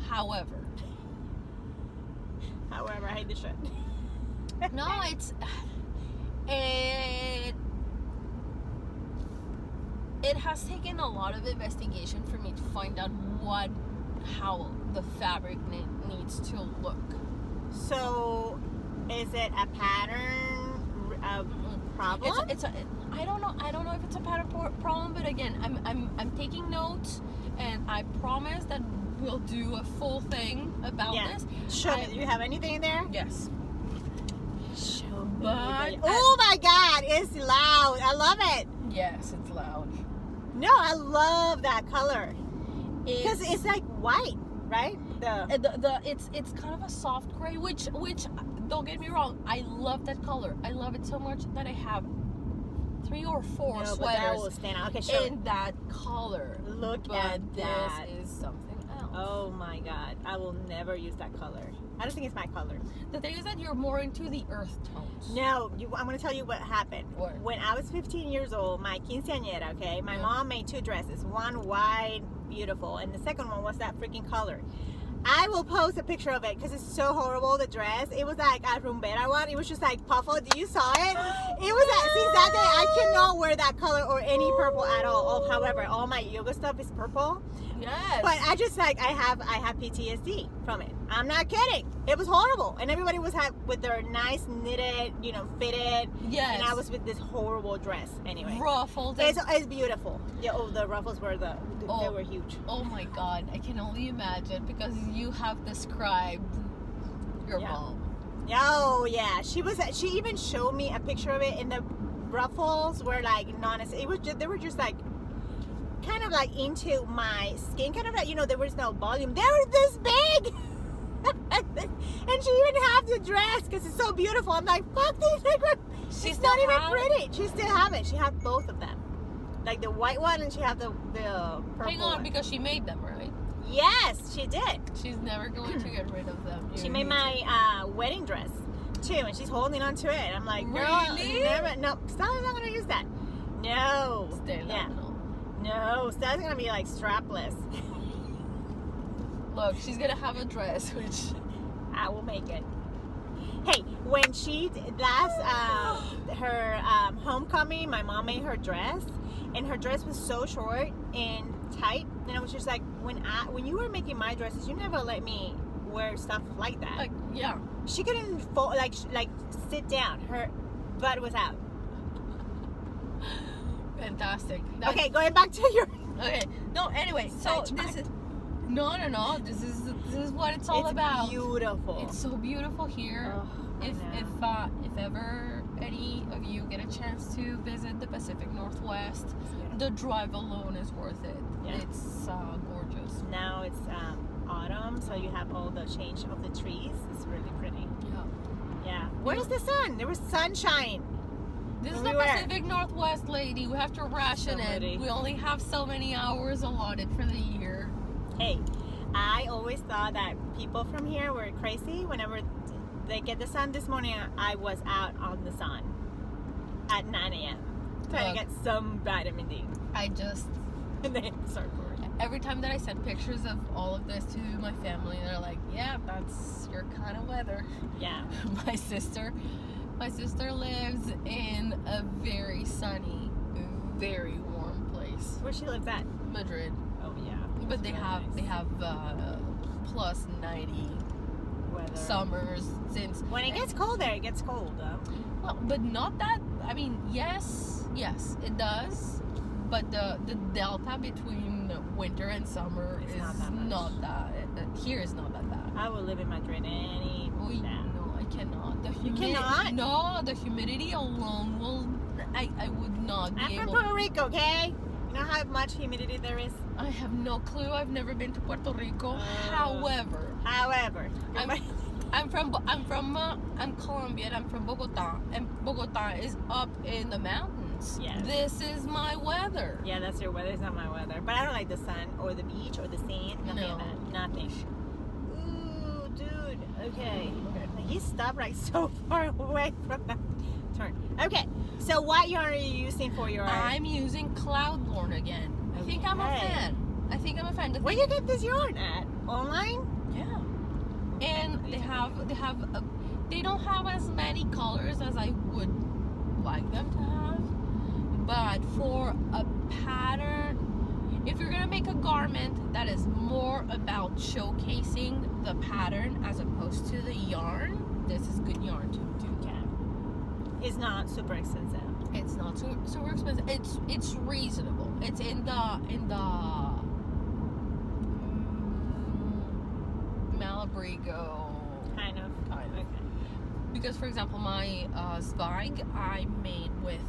However. However, I hate this shit. No, it has taken a lot of investigation for me to find out how the fabric needs to look. So, is it a pattern problem? I don't know if it's a pattern problem, but again, I'm taking notes, and I promise that we'll do a full thing about this. Show me. Do you have anything in there? Yes. Show me. But Oh my God, it's loud. I love it. yes, it's loud. No, I love that color because it's like white, right? It's kind of a soft gray, which don't get me wrong, I love that color. I love it so much that I have 3 or 4 But that sweaters will stand out. Okay, show in that color. Look But at that. this is something else. Oh my God, I will never use that color. I don't think it's my color. The thing is that you're more into the earth tones. No, I'm going to tell you what happened. What? When I was 15 years old, my quinceañera, okay, my Yeah. mom made 2 dresses. One white, beautiful, and the second one was that freaking color. I will post a picture of it because it's so horrible, the dress. It was like a rumbera one. It was just like puffle. You saw it? It was since that day, I cannot wear that color or any purple at all. Oh, however, all my yoga stuff is purple. Yes. But I just like I have PTSD from it. I'm not kidding. It was horrible, and everybody was with their nice knitted, fitted. Yes. And I was with this horrible dress. Anyway, ruffled. it's beautiful. Yeah. Oh, the ruffles were they were huge. Oh my God, I can only imagine because you have described your Yeah. mom. Oh yeah, she even showed me a picture of it, and the ruffles were like they were just like kind of like into my skin, kind of like there was no volume. They were this big. And she even have the dress because it's so beautiful. I'm like, fuck these. She's not even pretty. She still have it. She have both of them, like the white one, and she have the purple Hang on, one. because she made them, right? Yes, she did. She's never going to get rid of them. She made my wedding dress too, and she's holding on to it. And I'm like, girl, Really? never. No, Stella's not gonna use that. No. Yeah. No, Stella's gonna be like strapless. Look, she's gonna have a dress, which I will make it. Hey, when she her homecoming, my mom made her dress, and her dress was so short and tight, and it was pictures. Like when you were making my dresses, you never let me wear stuff like that. Like, yeah. She couldn't like sit down. Her butt was out. Fantastic. Okay, going back to your. Okay. No. Anyway, so Sidetracked. this is. No. This is what it's all about. Beautiful. It's so beautiful here. Oh, I know. If ever any of you get a chance to visit the Pacific Northwest, the drive alone is worth it. Yeah. It's gorgeous. Now it's autumn, so you have all the change of the trees. It's really pretty. Yeah. Yeah. Where's the sun? There was sunshine. This is We the were- Pacific Northwest, lady. We have to ration Somebody. it. We only have so many hours allotted for the year. Hey, I always thought that people from here were crazy. Whenever they get the sun, this morning I was out on the sun at 9 a.m. trying to Look. get some vitamin D. I just And then start pouring. every time that I send pictures of all of this to my family, they're like, "Yeah, that's your kind of weather." Yeah. My sister lives in a very sunny, very warm place, Where she lives at? Madrid. Oh yeah. But they Really have nice plus 90 weather. summers since. When it gets cold there, it gets cold though. Well, but not that. I mean, yes, it does. But the delta between winter and summer It's is not that much. not that. Here is not that bad. I will live in Madrid any Oy, day. no, I cannot. You cannot? No, the humidity alone will. I would not be I'm from able. Puerto Rico, okay? You know how much humidity there is? I have no clue. I've never been to Puerto Rico. However, I'm Colombian. I'm from Bogota, and Bogota is up in the mountains. Yes. This is my weather. yeah, that's your weather. It's not my weather. But I don't like the sun or the beach or the sand. Nothing No. of that. Nothing. Ooh, dude. Okay. Okay. He stopped like so far away from the turn. Okay. So what yarn are you using for your? I'm using Cloudborn again. I think I'm a Okay. fan. The Where thing- you get this yarn at? Online? Yeah. And they don't have as many colors as I would like them to have. But for a pattern, if you're gonna make a garment that is more about showcasing the pattern as opposed to the yarn, this is good yarn to do. Okay. It's not super expensive. It's not super expensive. It's reasonable. It's in the Malabrigo Kind of. kind of. Okay. Because, for example, my Zweig I made with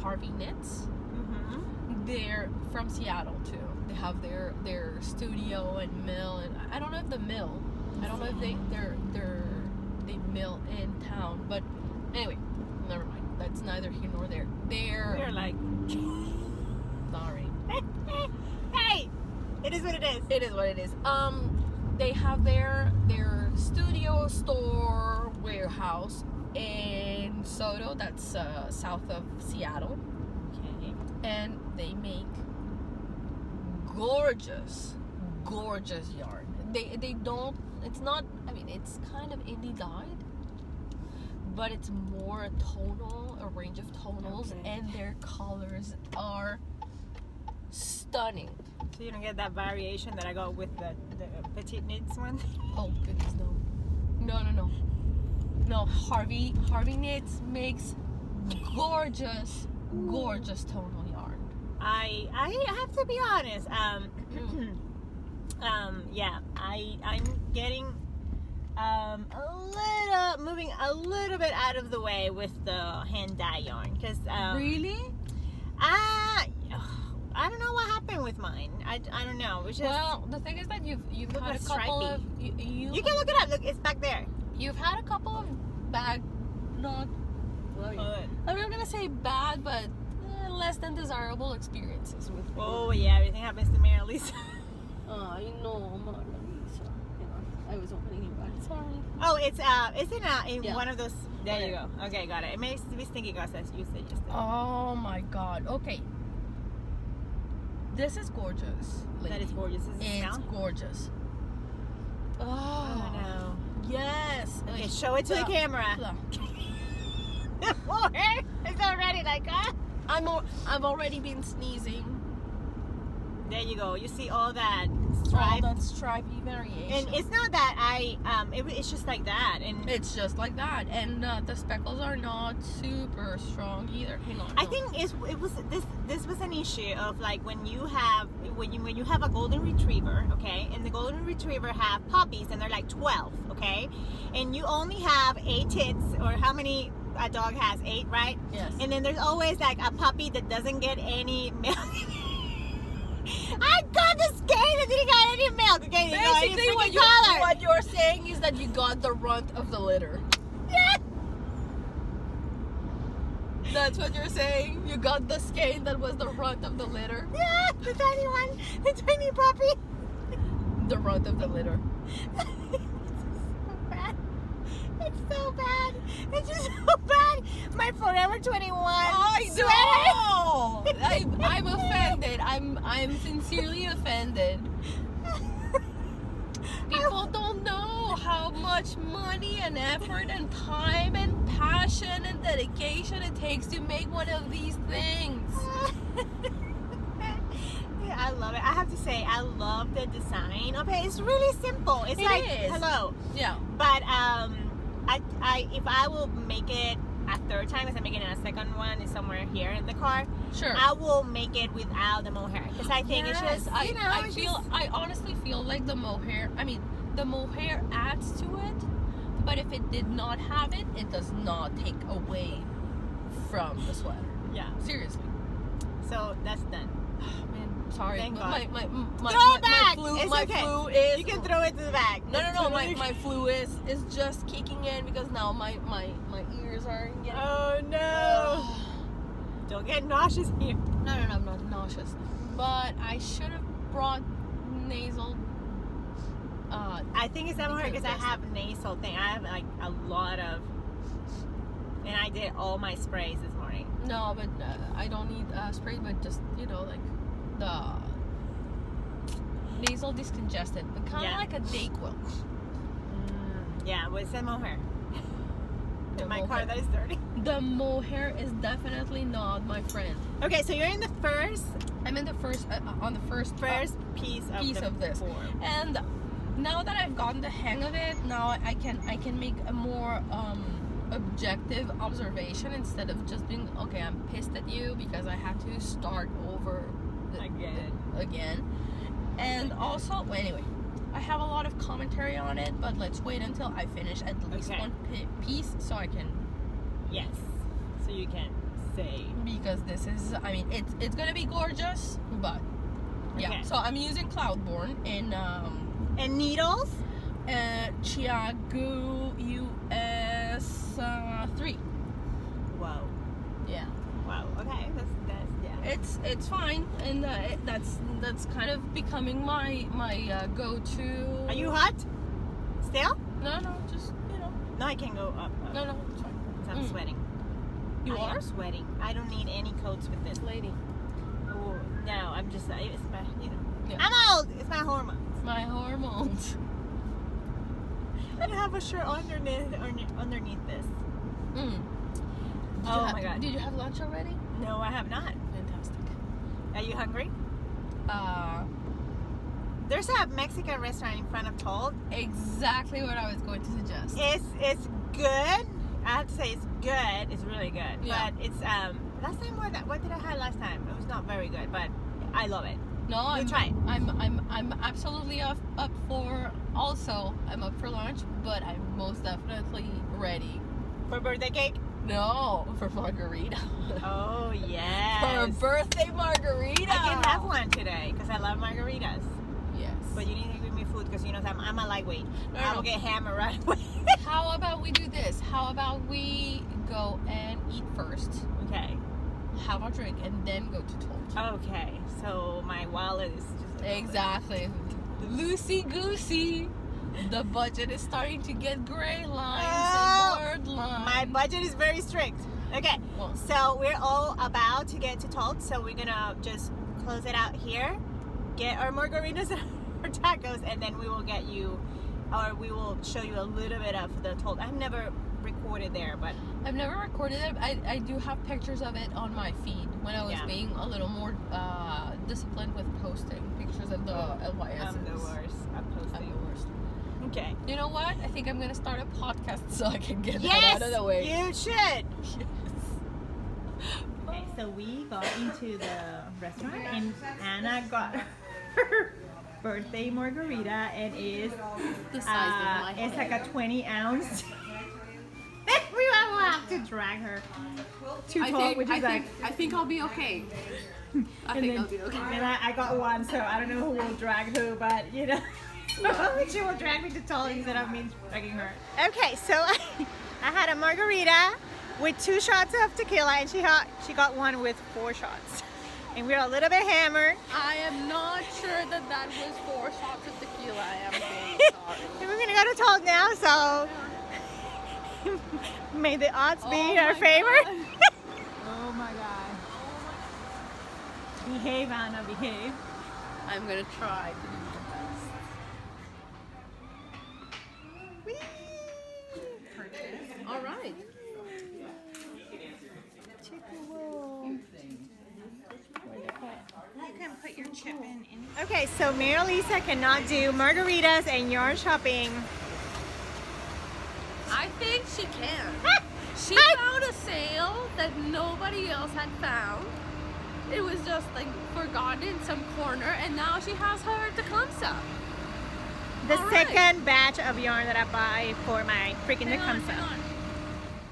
Harvey Knits. Mm-hmm. They're from Seattle too. They have their studio and mill, and I don't know if the mill. I don't know if they mill in town, but anyway, never mind. That's neither here nor there. We're like, Sorry. hey, it is what it is. It is what it is. They have their studio, store, warehouse in Soto. That's south of Seattle, Okay. and they make gorgeous yarn. They don't. It's not. I mean, it's kind of indie dyed, but it's more tonal, a range of tonals, Okay. and their colors are stunning. So you don't get that variation that I got with the petite knits one. Oh goodness, no. Harvey Knits makes gorgeous tonal yarn. I have to be honest. Yeah, I'm getting moving a little bit out of the way with the hand dye yarn because Really? I don't know what happened with mine. I don't know. It's just, Well, the thing is that you've Look had a at couple stripey. of you you can look it up. Look, it's back there. you've had a couple of not I'm not gonna say bad, but less than desirable experiences with. Oh yeah, everything happens to Mary Lisa. I know, Mona Lisa. I was opening it back. Sorry. Oh, it's in Yeah. one of those. There Okay. you go. Okay, got it. It makes me thinking as you said yesterday. Oh my God. Okay. This is gorgeous. That is gorgeous. Does it It's smell? gorgeous. Oh no. Yes. Okay, show it to the camera. Mohair is already like, ah. I've already been sneezing. you go. You see all that All stripe. that stripy variation. And it's not that it's just like that. And It's just like that, and the speckles are not super strong either. Hang on. I think this was an issue of like when you have a golden retriever, okay, and the golden retriever have puppies and they're like 12, okay, and you only have 8 tits, or how many a dog has? 8, right? Yes. And then there's always like a puppy that doesn't get any milk. I got the skin that didn't get any milk, okay? Basically, what you're saying is that you got the runt of the litter. Yeah. That's what you're saying? You got the skein that was the runt of the litter? Yeah, the tiny one, the tiny puppy. The runt of the litter. It's so bad. It's just so bad. My Forever 21 I sweater. know! I'm offended. I'm sincerely offended. People don't know how much money and effort and time and passion and dedication it takes to make one of these things. Yeah, I love it. I have to say, I love the design. Okay, it's really simple. It's It like is. hello. Yeah. But if I will make it a third time, because I'm making it a second one, is somewhere here in the car. Sure. I will make it without the mohair, because I think it's just I honestly feel like the mohair, the mohair adds to it, but if it did not have it, it does not take away from the sweater. yeah. Seriously. So that's done. Man, sorry. Thank but God. my Throw it back. flu, It's my okay. flu is. You can throw it to the back. No, It's my totally- flu is just kicking in because now my ears are getting. Oh no! Don't get nauseous here. No, I'm not nauseous. But I should have brought nasal. I think it's mohair because I Because have nasal thing. I have like a lot of, and I did all my sprays this morning. No, but I don't need spray, but just like the nasal discongestant, but kind of Yeah. like a Dayquil. Yeah, with some mohair. The In my mohair. car that is dirty. The mohair is definitely not my friend. Okay, so you're in the first I'm in the first on the first piece piece the of this. form. And now that I've gotten the hang of it, now I can make a more objective observation instead of just being okay. I'm pissed at you because I had to start over again. And also, well, anyway, I have a lot of commentary on it, but let's wait until I finish at least Okay. one piece so I can. Yes. So you can say. Because this is, it's gonna be gorgeous, but yeah. Okay. So I'm using Cloudborne in And needles? Chiagu US 3. Whoa. Yeah, Wow. Okay. That's yeah. it's fine, and that's kind of becoming my go-to. Are you hot? Still? No, just No, I can go up. no, it's fine. 'Cause I'm sweating. You I are, am sweating. I don't need any coats with this. lady. Oh, no, I'm just. It's my. Yeah. I'm old. It's my hormones. My hormones. I have a shirt underneath this. Mm. Oh my God. Did you have lunch already? No, I have not. Fantastic. Are you hungry? There's a Mexican restaurant in front of Told. Exactly what I was going to suggest. It's good. I have to say it's good. It's really good. Yeah. But it's last time what did I have last time? It was not very good, but I love it. No, I'm try it. I'm absolutely up for. Also, I'm up for lunch, but I'm most definitely ready. For birthday cake? No, for margarita. Oh For a yes. birthday margarita. I can have one today because I love margaritas. Yes. But you need to give me food because you know I'm a lightweight. No, I no. will get hammered right away. How about we do this? How about we go and eat first, Okay. have a drink, and then go to Told? Okay. So my wallet is just Exactly. Loosey goosey. The budget is starting to get gray lines Oh, and blurred lines. My budget is very strict. Okay. Well, So we're all about to get to Told, so we're gonna just close it out here, get our margaritas and our tacos, and then we will get you, or we will show you a little bit of the Told. I've never recorded there, but I've never recorded it. I do have pictures of it on my feed when I was Yeah. being a little more disciplined with posting the LYS. I'm the worst at posting. I'm the worst. Okay. You know what? I think I'm gonna start a podcast so I can get that Yes, out of the way. you should. Yes. Okay, so we got into the restaurant and Anna got her birthday margarita and is The size of my it's head. like a 20-ounce. We will have to drag her to talk, which is like. I think I'll be okay. I And think then, I'll be okay. and I got one, so I don't know who will drag who, but you know, she will drag me to tall instead of me dragging her. Okay, so I had a margarita with 2 shots of tequila, and she got one with 4 shots. And we were a little bit hammered. I am not sure that was 4 shots of tequila. I am so sorry. And we're gonna go to Talk now, so may the odds be in our favor. Oh my god. Behave, Anna, behave. I'm gonna try to do my best. All right. You can put your chip in. Okay, so Mary Lisa cannot do margaritas and yarn shopping. I think she can. She found a sale that nobody else had found. It was just like forgotten in some corner, and now she has her Tecumseh. The All right. second batch of yarn that I buy for my freaking Hang on, Tecumseh. hang on.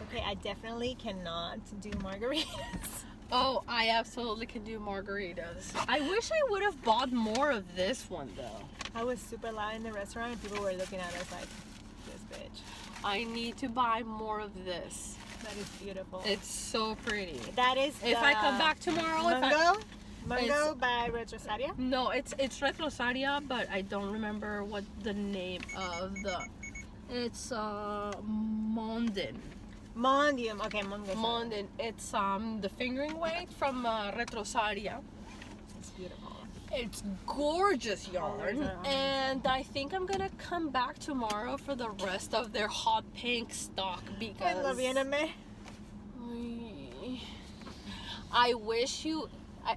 Okay, I definitely cannot do margaritas. Oh, I absolutely can do margaritas. I wish I would have bought more of this one though. I was super loud in the restaurant and people were looking at us like, this bitch. I need to buy more of this. That is beautiful. It's so pretty. That is If I come back tomorrow, if I, Mango by Retrosaria. no, it's Retrosaria, but I don't remember what the name of the. It's Monden. Mondium. Okay, Mongo. Monden. It's the fingering weight from Retrosaria. It's beautiful. It's gorgeous yarn, those are amazing. and I think I'm gonna come back tomorrow for the rest of their hot pink stock because I love anime. I wish you.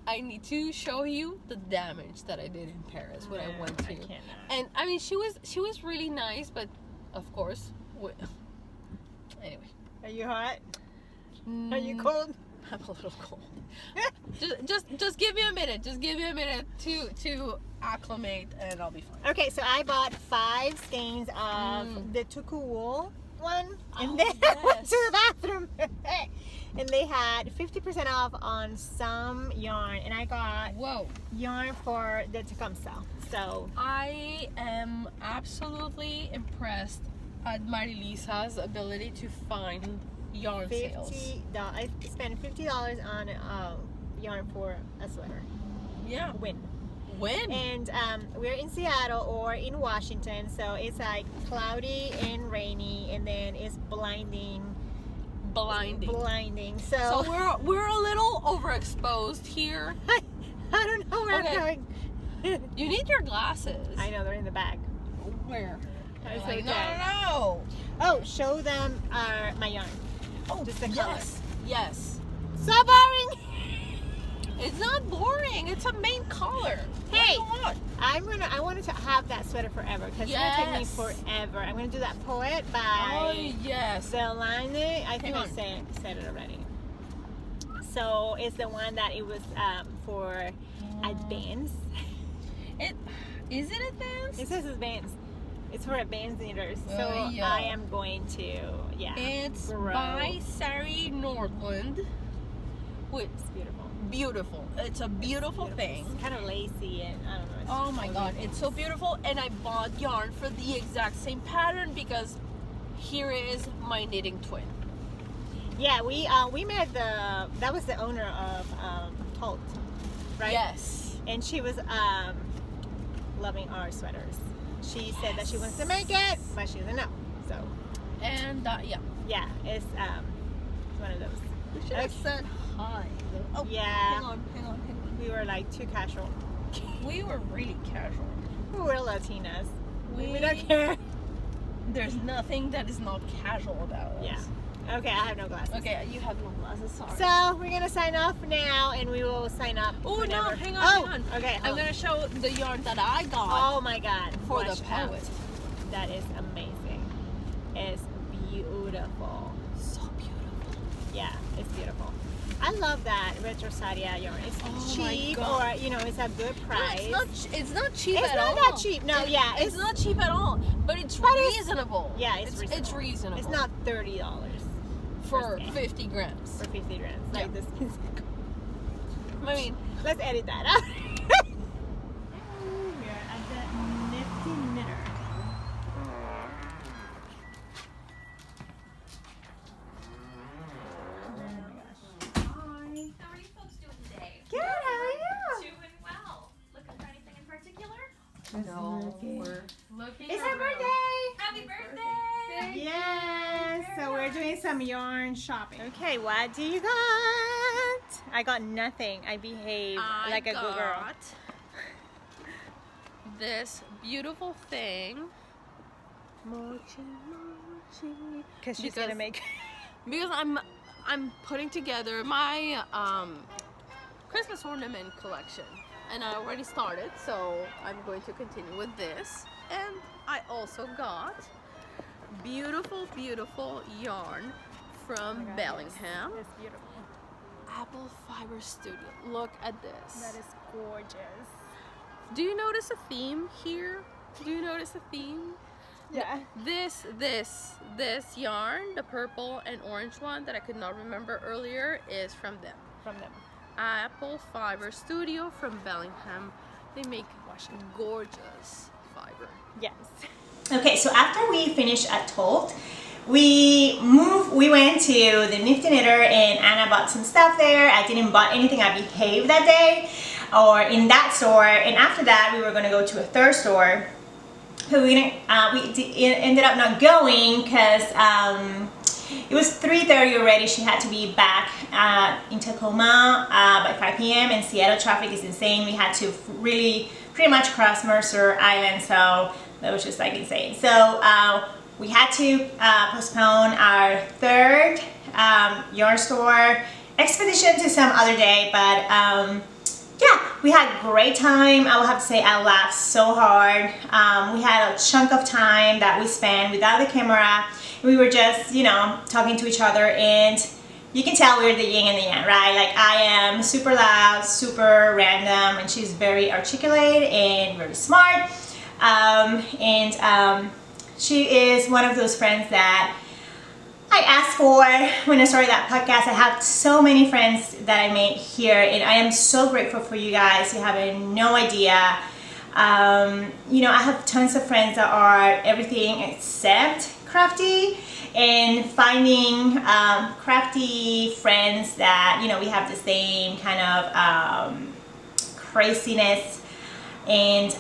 I need to show you the damage that I did in Paris when I went to. I cannot. And I mean, she was really nice, but of course, anyway. Are you hot? Are you cold? I'm a little cold. just give me a minute. Just give me a minute to acclimate, and I'll be fine. Okay, so I bought 5 skeins of the Tuku wool one, and Oh, then I went yes. to the bathroom, and they had 50% off on some yarn, and I got Whoa. yarn for the Tecumseh. So I am absolutely impressed at Marilisa's ability to find yarn sales. $50. I spent $50 on yarn for a sweater. Yeah. Win. When? And we're in Seattle or in Washington, so it's like cloudy and rainy, and then it's blinding. Blinding. So, So we're a little overexposed here. I don't know where Okay. I'm going. You need your glasses. I know, they're in the bag. Where? It's Like, okay. no. Oh, show them my yarn. Oh, Just the yes. Yes. So boring. It's not boring. It's a main color. Hey. What? I wanted to have that sweater forever because it's gonna take me Yes. forever. I'm gonna do that Poet by Oh yes. Zelane. I think Hang I on. said it already. So it's the one that it was for advanced. Is it advanced? It says advanced. It's for advanced knitters. So Oh, yeah. I am going to It's grow. by Sari Nordlund. Which It's beautiful. beautiful. It's a beautiful thing. It's kind of lacy and I don't know. It's Oh my so god, beautiful. it's so beautiful, and I bought yarn for the exact same pattern because here is my knitting twin. Yeah, we met that was the owner of Tolt, right? Yes. And she was loving our sweaters. She said that she wants to make it, but she doesn't know. So And yeah. yeah, it's one of those. We should have said hi. Oh, Yeah. Hang on. We were like too casual. We were really casual. We're Latinas. We We- don't care. There's nothing that is not casual about us. Yeah. Okay, I have no glasses. Okay, you have no glasses. Sorry. So we're gonna sign off now, and we will sign up. Oh no! whenever. Hang on, Oh, hang on. okay. I'm gonna show the yarn that I got Oh my God! for the Watch out. poet. That is amazing. It's beautiful. So beautiful. Yeah, it's beautiful. I love that retrosaria yarn. It's Oh my cheap, God. or you know, it's a good No, price. it's not cheap It's at not all. that cheap. No, yeah, it's not cheap at all. But it's reasonable. Yeah, it's reasonable. It's reasonable. It's not $30 for per 50 grams. for 50 grams. Yeah. Like this. I mean, Let's edit that out. We're at the Nifty Knitter. How are you folks doing today? Good, how are you? Doing well. Looking for anything in particular? no, we're looking. It's her around. birthday! Happy birthday! Yes! So we're doing some yarn shopping. Okay, what do you got? I got nothing. I behaved like a good girl. got this beautiful thing Because she's Because- gonna make. because I'm putting together my Christmas ornament collection, and I already started, so I'm going to continue with this. And I also got beautiful yarn from Bellingham. It's beautiful. Apple Fiber Studio. Look at this. That is gorgeous. Do you notice a theme here? Do you notice a theme? Yeah. This yarn, the purple and orange one that I could not remember earlier, is from them. From them. Apple Fiber Studio from Bellingham. They make gorgeous fiber. Yes. Okay, so after we finished at Tolt, we went to the Nifty Knitter and Anna bought some stuff there. I didn't buy anything at Behave that day or in that store, and after that we were going to go to a third store. So we ended up not going because it was 3:30 already. She had to be back in Tacoma by 5 p.m. and Seattle traffic is insane. We had to really pretty much cross Mercer Island, so that was just like insane. So we had to postpone our third yarn store expedition to some other day, but yeah, we had a great time. I will have to say I laughed so hard. We had a chunk of time that we spent without the camera. We were just, you know, talking to each other, and you can tell we're the yin and the yang, right? Like I am super loud, super random, and she's very articulate and very smart. She is one of those friends that I asked for when I started that podcast. I have so many friends that I made here, and I am so grateful for you guys. You have no idea. You know, I have tons of friends that are everything except crafty, and finding crafty friends that, you know, we have the same kind of craziness and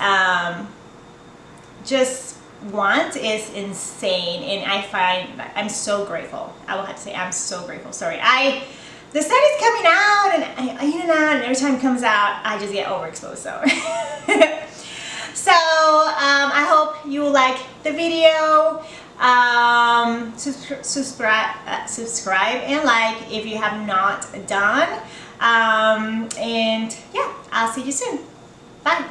just want is insane, and I find I'm so grateful. I will have to say I'm so grateful. Sorry, the sun is coming out, and and every time it comes out I just get overexposed. So so I hope you like the video. Subscribe and like if you have not done, and yeah, I'll see you soon. Bye.